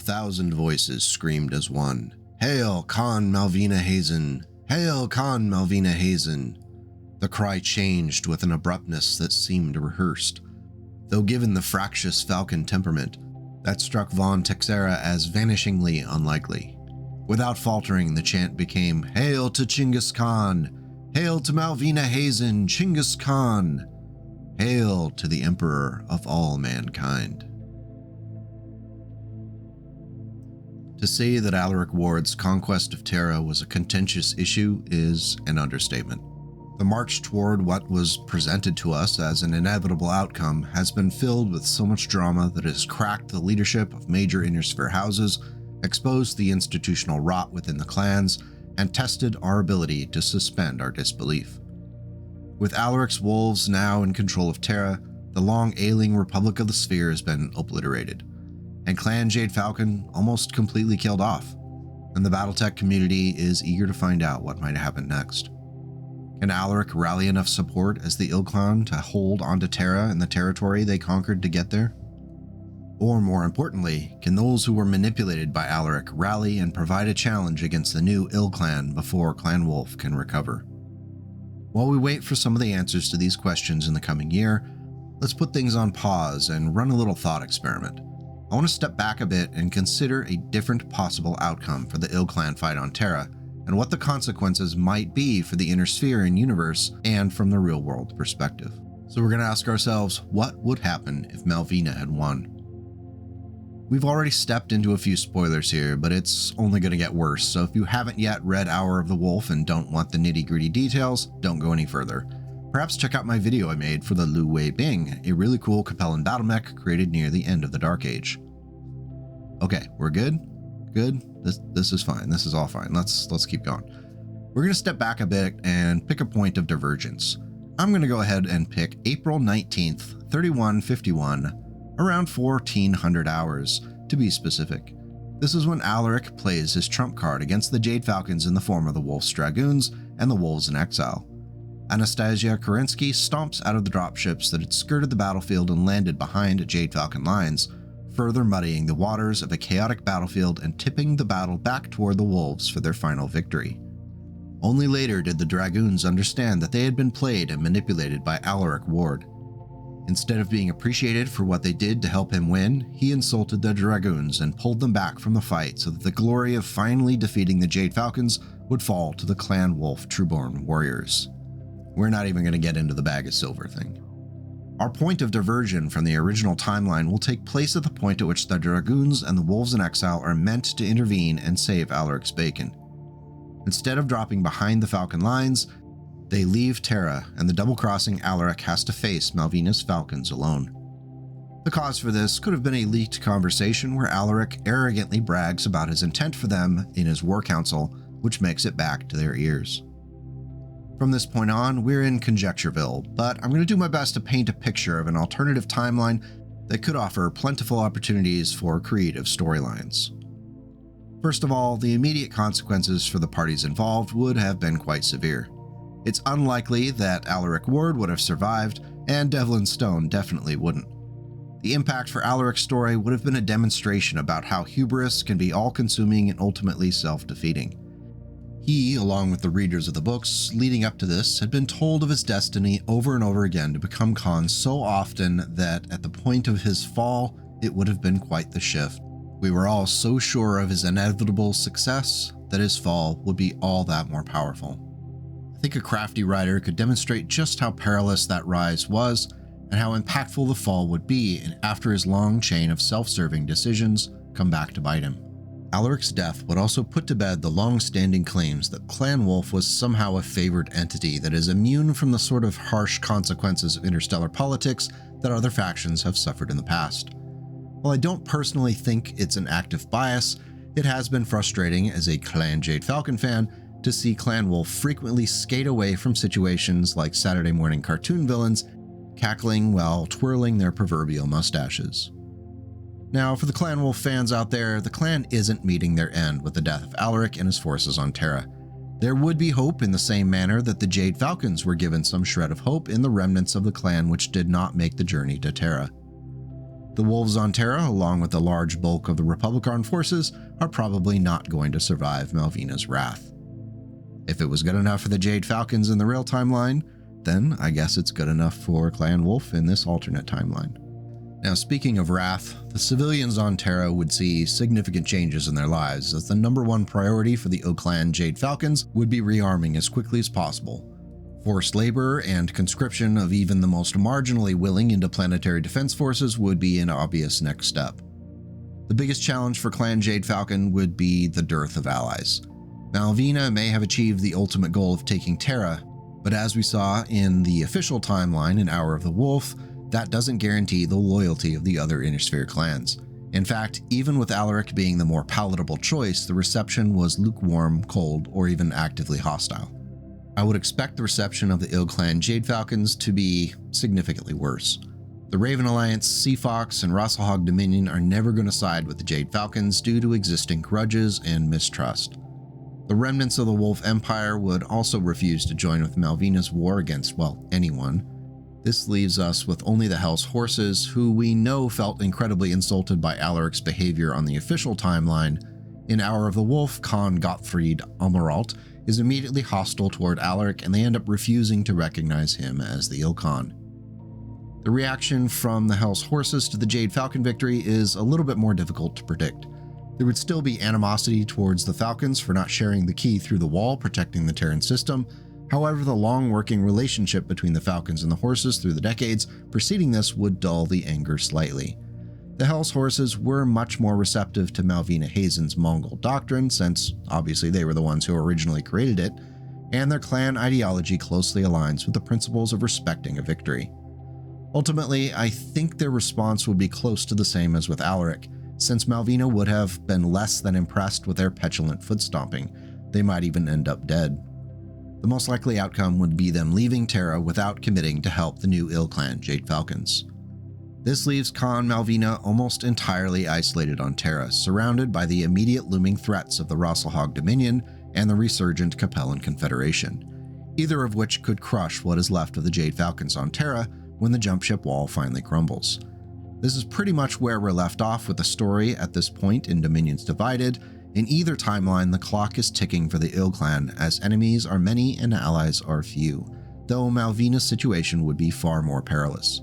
1,000 voices screamed as one. "Hail, Khan Malvina Hazen! Hail, Khan Malvina Hazen!" The cry changed with an abruptness that seemed rehearsed, though given the fractious Falcon temperament, that struck von Texera as vanishingly unlikely. Without faltering, the chant became, "Hail to Chinggis Khan! Hail to Malvina Hazen, Chinggis Khan! Hail to the Emperor of all mankind." To say that Alaric Ward's conquest of Terra was a contentious issue is an understatement. The march toward what was presented to us as an inevitable outcome has been filled with so much drama that it has cracked the leadership of major inner-sphere houses, exposed the institutional rot within the clans, and tested our ability to suspend our disbelief. With Alaric's wolves now in control of Terra, the long ailing Republic of the Sphere has been obliterated, and Clan Jade Falcon almost completely killed off, and the BattleTech community is eager to find out what might happen next. Can Alaric rally enough support as the IlClan to hold onto Terra and the territory they conquered to get there? Or more importantly, can those who were manipulated by Alaric rally and provide a challenge against the new IlClan before Clan Wolf can recover? While we wait for some of the answers to these questions in the coming year, let's put things on pause and run a little thought experiment. I want to step back a bit and consider a different possible outcome for the IlClan fight on Terra, and what the consequences might be for the inner sphere and universe and from the real world perspective. So we're going to ask ourselves, what would happen if Malvina had won? We've already stepped into a few spoilers here, but it's only going to get worse, so if you haven't yet read Hour of the Wolf and don't want the nitty-gritty details, don't go any further. Perhaps check out my video I made for the Lu Wei Bing, a really cool Capellan battle mech created near the end of the Dark Age. Okay, we're good? Good? This is fine. This is all fine. Let's keep going. We're going to step back a bit and pick a point of divergence. I'm going to go ahead and pick April 19th, 3151, around 1400 hours, to be specific. This is when Alaric plays his trump card against the Jade Falcons in the form of the Wolf's Dragoons and the Wolves in Exile. Anastasia Kerensky stomps out of the dropships that had skirted the battlefield and landed behind Jade Falcon lines, further muddying the waters of a chaotic battlefield and tipping the battle back toward the Wolves for their final victory. Only later did the Dragoons understand that they had been played and manipulated by Alaric Ward. Instead of being appreciated for what they did to help him win, he insulted the Dragoons and pulled them back from the fight so that the glory of finally defeating the Jade Falcons would fall to the Clan Wolf Trueborn warriors. We're not even going to get into the bag of silver thing. Our point of diversion from the original timeline will take place at the point at which the Dragoons and the Wolves in Exile are meant to intervene and save Alaric's bacon. Instead of dropping behind the Falcon lines, they leave Terra, and the double-crossing Alaric has to face Malvina's Falcons alone. The cause for this could have been a leaked conversation where Alaric arrogantly brags about his intent for them in his war council, which makes it back to their ears. From this point on, we're in Conjectureville, but I'm going to do my best to paint a picture of an alternative timeline that could offer plentiful opportunities for creative storylines. First of all, the immediate consequences for the parties involved would have been quite severe. It's unlikely that Alaric Ward would have survived, and Devlin Stone definitely wouldn't. The impact for Alaric's story would have been a demonstration about how hubris can be all-consuming and ultimately self-defeating. He, along with the readers of the books leading up to this, had been told of his destiny over and over again to become Khan so often that at the point of his fall, it would have been quite the shift. We were all so sure of his inevitable success that his fall would be all that more powerful. I think a crafty writer could demonstrate just how perilous that rise was and how impactful the fall would be after his long chain of self-serving decisions come back to bite him. Alaric's death would also put to bed the long-standing claims that Clan Wolf was somehow a favored entity that is immune from the sort of harsh consequences of interstellar politics that other factions have suffered in the past. While I don't personally think it's an active bias, it has been frustrating as a Clan Jade Falcon fan to see Clan Wolf frequently skate away from situations like Saturday morning cartoon villains, cackling while twirling their proverbial mustaches. Now, for the Clan Wolf fans out there, the clan isn't meeting their end with the death of Alaric and his forces on Terra. There would be hope in the same manner that the Jade Falcons were given some shred of hope in the remnants of the clan which did not make the journey to Terra. The wolves on Terra, along with the large bulk of the Republic armed forces, are probably not going to survive Malvina's wrath. If it was good enough for the Jade Falcons in the real timeline, then I guess it's good enough for Clan Wolf in this alternate timeline. Now, speaking of wrath, the civilians on Terra would see significant changes in their lives, as the #1 priority for the IlClan Jade Falcons would be rearming as quickly as possible. Forced labor and conscription of even the most marginally willing interplanetary defense forces would be an obvious next step. The biggest challenge for Clan Jade Falcon would be the dearth of allies. Malvina may have achieved the ultimate goal of taking Terra, but as we saw in the official timeline in Hour of the Wolf, that doesn't guarantee the loyalty of the other Inner Sphere clans. In fact, even with Alaric being the more palatable choice, the reception was lukewarm, cold, or even actively hostile. I would expect the reception of the IlClan Jade Falcons to be significantly worse. The Raven Alliance, Seafox, and Rasselhog Dominion are never going to side with the Jade Falcons due to existing grudges and mistrust. The remnants of the Wolf Empire would also refuse to join with Malvina's war against, well, anyone. This leaves us with only the Hell's Horses, who we know felt incredibly insulted by Alaric's behavior on the official timeline. In Hour of the Wolf, Khan Gottfried Amaralt is immediately hostile toward Alaric, and they end up refusing to recognize him as the IlClan. The reaction from the Hell's Horses to the Jade Falcon victory is a little bit more difficult to predict. There would still be animosity towards the Falcons for not sharing the key through the wall protecting the Terran system. However, the long working relationship between the Falcons and the Horses through the decades preceding this would dull the anger slightly. The Hell's Horses were much more receptive to Malvina Hazen's Mongol doctrine, since obviously they were the ones who originally created it, and their clan ideology closely aligns with the principles of respecting a victory. Ultimately, I think their response would be close to the same as with Alaric, since Malvina would have been less than impressed with their petulant foot stomping. They might even end up dead. The most likely outcome would be them leaving Terra without committing to help the new IlClan Jade Falcons. This leaves Khan Malvina almost entirely isolated on Terra, surrounded by the immediate looming threats of the Rasselhog Dominion and the resurgent Capellan Confederation, either of which could crush what is left of the Jade Falcons on Terra when the jump ship wall finally crumbles. This is pretty much where we're left off with the story at this point in Dominions Divided. In either timeline, the clock is ticking for the IlClan, as enemies are many and allies are few, though Malvina's situation would be far more perilous.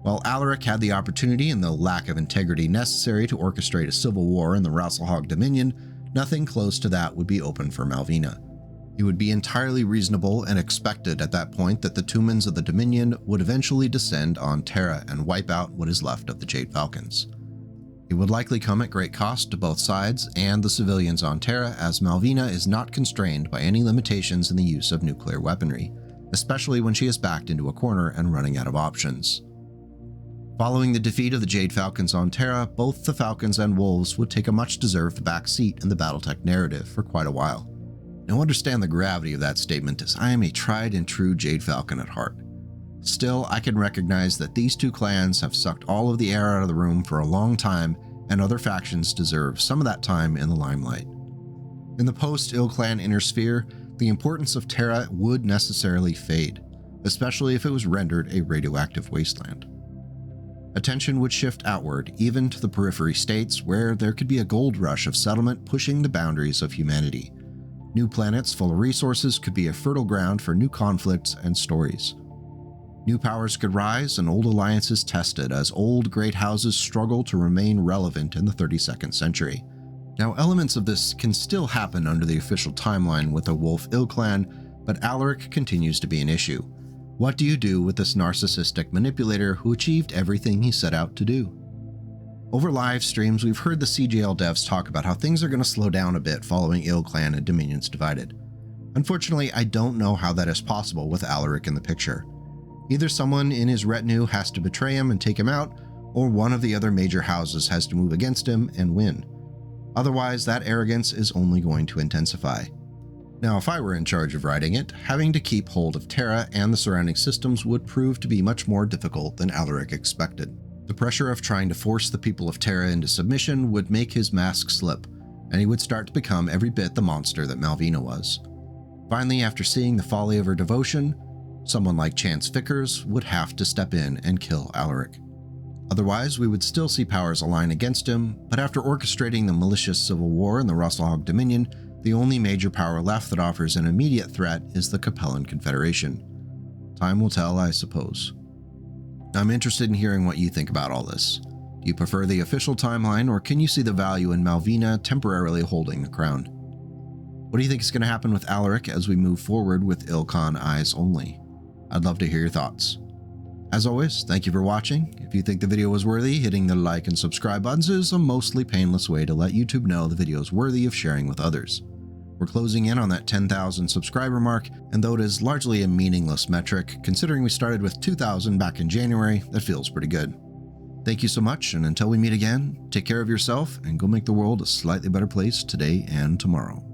While Alaric had the opportunity and the lack of integrity necessary to orchestrate a civil war in the Rasselhog Dominion, nothing close to that would be open for Malvina. It would be entirely reasonable and expected at that point that the Tumans of the Dominion would eventually descend on Terra and wipe out what is left of the Jade Falcons. It would likely come at great cost to both sides and the civilians on Terra, as Malvina is not constrained by any limitations in the use of nuclear weaponry, especially when she is backed into a corner and running out of options. Following the defeat of the Jade Falcons on Terra, both the Falcons and Wolves would take a much-deserved back seat in the BattleTech narrative for quite a while. Now understand the gravity of that statement, as I am a tried and true Jade Falcon at heart. Still, I can recognize that these two clans have sucked all of the air out of the room for a long time, and other factions deserve some of that time in the limelight. In the post-IlClan Inner Sphere, the importance of Terra would necessarily fade, especially if it was rendered a radioactive wasteland. Attention would shift outward, even to the periphery states, where there could be a gold rush of settlement pushing the boundaries of humanity. New planets full of resources could be a fertile ground for new conflicts and stories. New powers could rise and old alliances tested as old great houses struggle to remain relevant in the 32nd century. Now, elements of this can still happen under the official timeline with the Wolf IlClan, but Alaric continues to be an issue. What do you do with this narcissistic manipulator who achieved everything he set out to do? Over live streams, we've heard the CGL devs talk about how things are going to slow down a bit following IlClan and Dominions Divided. Unfortunately, I don't know how that is possible with Alaric in the picture. Either someone in his retinue has to betray him and take him out, or one of the other major houses has to move against him and win. Otherwise, that arrogance is only going to intensify. Now, if I were in charge of writing it, having to keep hold of Terra and the surrounding systems would prove to be much more difficult than Alaric expected. The pressure of trying to force the people of Terra into submission would make his mask slip, and he would start to become every bit the monster that Malvina was. Finally, after seeing the folly of her devotion, someone like Chance Vickers would have to step in and kill Alaric. Otherwise, we would still see powers align against him, but after orchestrating the malicious civil war in the Russelhog Dominion, the only major power left that offers an immediate threat is the Capellan Confederation. Time will tell, I suppose. I'm interested in hearing what you think about all this. Do you prefer the official timeline, or can you see the value in Malvina temporarily holding the crown? What do you think is going to happen with Alaric as we move forward with IlClan eyes only? I'd love to hear your thoughts. As always, thank you for watching. If you think the video was worthy, hitting the like and subscribe buttons is a mostly painless way to let YouTube know the video is worthy of sharing with others. We're closing in on that 10,000 subscriber mark, and though it is largely a meaningless metric, considering we started with 2,000 back in January, that feels pretty good. Thank you so much, and until we meet again, take care of yourself and go make the world a slightly better place today and tomorrow.